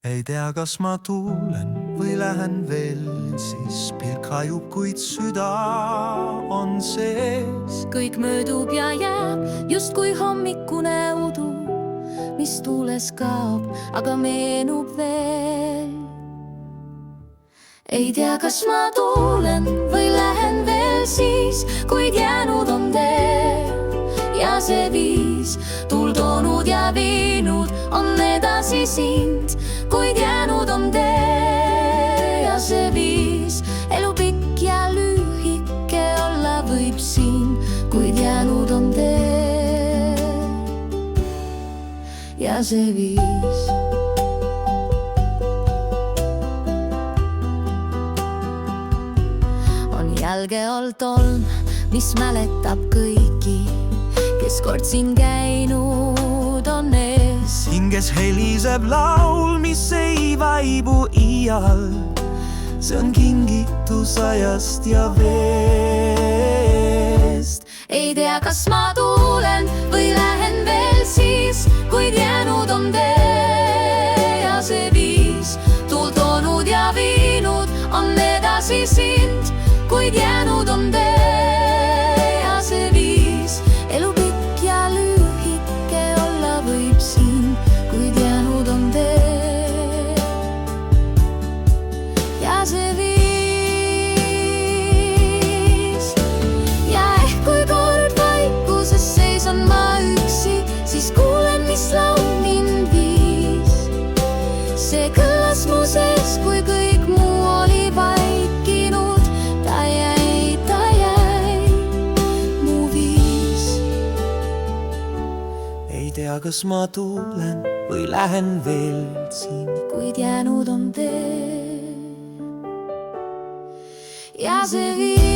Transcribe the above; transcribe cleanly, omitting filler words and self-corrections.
Ei tea, kas ma tulen või lähen veel, siis pilk hajub, kuid süda on sees. Kõik möödub ja jääb, justkui hommikune udu, mis tuules kaob, aga meenub veel. Ei tea, kas ma tulen või lähen veel siis, kuid jäänud on tee. Ja see viis, tuul toonud ja viinud, on edasi sind, kuid jäänud on tee. Ja see viis, elu pikk ja lühike olla võib siin, kuid jäänud on tee. Ja see viis. On jälge all tolm, mis mäletab kõiki, kes kord siin käinud on ees. Hinges heliseb laul, mis ei vaibu iial. See on kingitus ajast ja veest. Ei tea, kas ma tulen või lähen veel siis, kuid jäänud on tee. Ja see viis, tuul toonud ja viinud, on edasi sind, kuid jäänud on tee. Ja see viis, elu pikk ja lühike olla võib siin, kuid jäänud on tee. Ja see viis. Ja ehk kui kord vaikuses seison ma üksi, siis kuulen, mis laul mind viis. See kõlas mu sees, kui kõik muu oli vaikinud. Ta jäi mu viis. Ei tea, kas ma tulen või lähen veel siin, kuid jäänud on tee. Ja see viis.